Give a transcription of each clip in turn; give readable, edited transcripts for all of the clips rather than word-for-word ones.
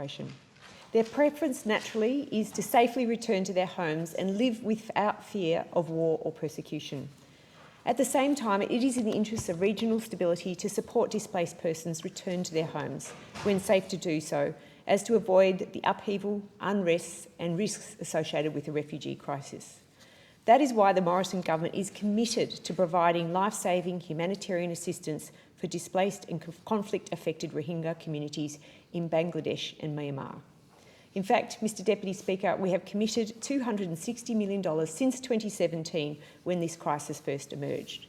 situation. Their preference, naturally, is to safely return to their homes and live without fear of war or persecution. At the same time, it is in the interests of regional stability to support displaced persons return to their homes when safe to do so, as to avoid the upheaval, unrest and risks associated with the refugee crisis. That is why the Morrison government is committed to providing life-saving humanitarian assistance for displaced and conflict-affected Rohingya communities in Bangladesh and Myanmar. In fact, Mr Deputy Speaker, we have committed $260 million since 2017 when this crisis first emerged.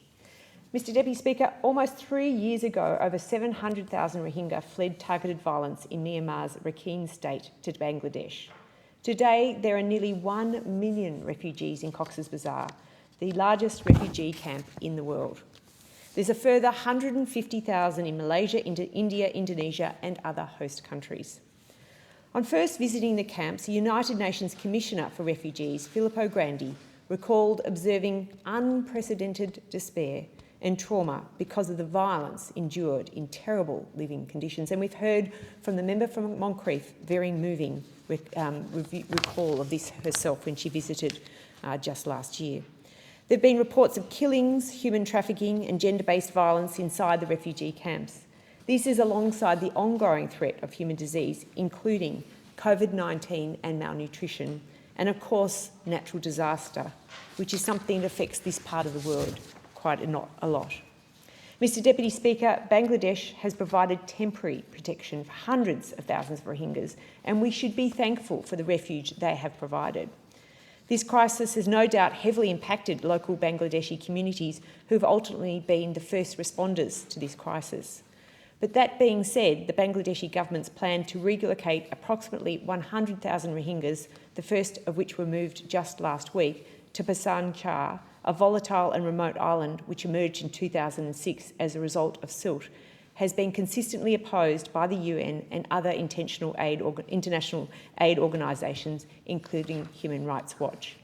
Mr Deputy Speaker, almost 3 years ago, over 700,000 Rohingya fled targeted violence in Myanmar's Rakhine state to Bangladesh. Today, there are nearly 1 million refugees in Cox's Bazar, the largest refugee camp in the world. There's a further 150,000 in Malaysia, India, Indonesia and other host countries. On first visiting the camps, the United Nations Commissioner for Refugees, Filippo Grandi, recalled observing unprecedented despair and trauma because of the violence endured in terrible living conditions. And we've heard from the member from Moncrieff very moving recall of this herself when she visited just last year. There have been reports of killings, human trafficking and gender-based violence inside the refugee camps. This is alongside the ongoing threat of human disease, including COVID-19 and malnutrition, and of course, natural disaster, which is something that affects this part of the world quite a lot. Mr Deputy Speaker, Bangladesh has provided temporary protection for hundreds of thousands of Rohingyas, and we should be thankful for the refuge they have provided. This crisis has no doubt heavily impacted local Bangladeshi communities who have ultimately been the first responders to this crisis. But that being said, the Bangladeshi government's plan to relocate approximately 100,000 Rohingyas, the first of which were moved just last week, to Pasan Char, a volatile and remote island which emerged in 2006 as a result of silt, has been consistently opposed by the UN and other international aid organisations, including Human Rights Watch.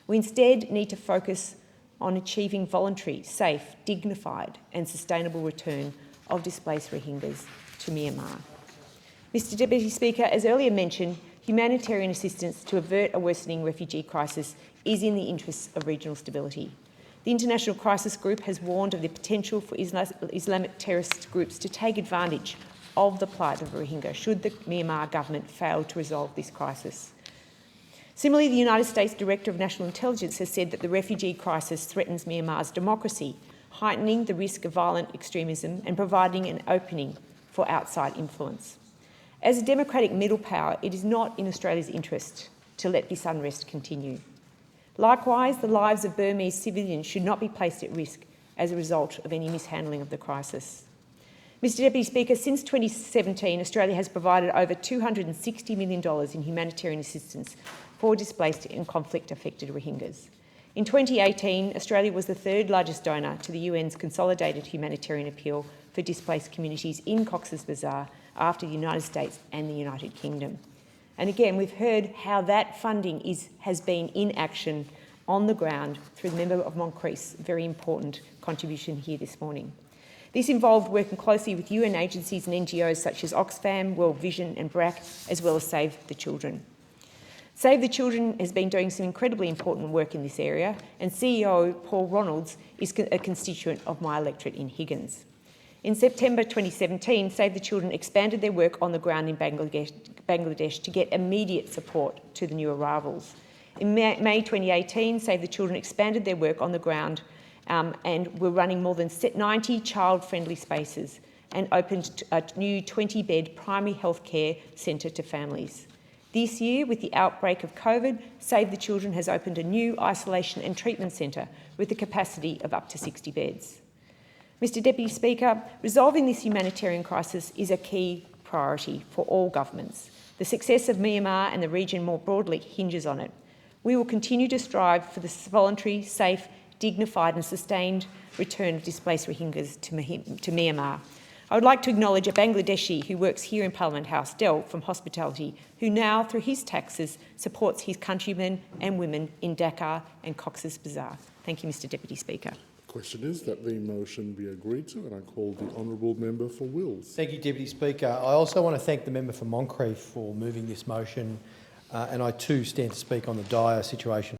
We instead need to focus on achieving voluntary, safe, dignified and sustainable return of displaced Rohingyas to Myanmar. Mr Deputy Speaker, as earlier mentioned, humanitarian assistance to avert a worsening refugee crisis is in the interests of regional stability. The International Crisis Group has warned of the potential for Islamic terrorist groups to take advantage of the plight of Rohingya should the Myanmar government fail to resolve this crisis. Similarly, the United States Director of National Intelligence has said that the refugee crisis threatens Myanmar's democracy, heightening the risk of violent extremism and providing an opening for outside influence. As a democratic middle power, it is not in Australia's interest to let this unrest continue. Likewise, the lives of Burmese civilians should not be placed at risk as a result of any mishandling of the crisis. Mr Deputy Speaker, since 2017, Australia has provided over $260 million in humanitarian assistance for displaced and conflict-affected Rohingyas. In 2018, Australia was the third largest donor to the UN's Consolidated Humanitarian Appeal for displaced communities in Cox's Bazar after the United States and the United Kingdom. And again, we've heard how that funding has been in action on the ground through the member of Moncrieff's very important contribution here this morning. This involved working closely with UN agencies and NGOs such as Oxfam, World Vision and BRAC, as well as Save the Children. Save the Children has been doing some incredibly important work in this area, and CEO Paul Ronalds is a constituent of my electorate in Higgins. In September 2017, Save the Children expanded their work on the ground in Bangladesh to get immediate support to the new arrivals. In May 2018, Save the Children expanded their work on the ground and were running more than 90 child-friendly spaces and opened a new 20-bed primary health care centre to families. This year, with the outbreak of COVID, Save the Children has opened a new isolation and treatment centre with a capacity of up to 60 beds. Mr Deputy Speaker, resolving this humanitarian crisis is a key priority for all governments. The success of Myanmar and the region more broadly hinges on it. We will continue to strive for the voluntary, safe, dignified and sustained return of displaced Rohingyas to Myanmar. I would like to acknowledge a Bangladeshi who works here in Parliament House, Del from Hospitality, who now, through his taxes, supports his countrymen and women in Dhaka and Cox's Bazar. Thank you, Mr Deputy Speaker. Question is that the motion be agreed to, and I call the honourable member for Wills. Thank you, Deputy Speaker. I also want to thank the member for Moncrief for moving this motion, and I too stand to speak on the dire situation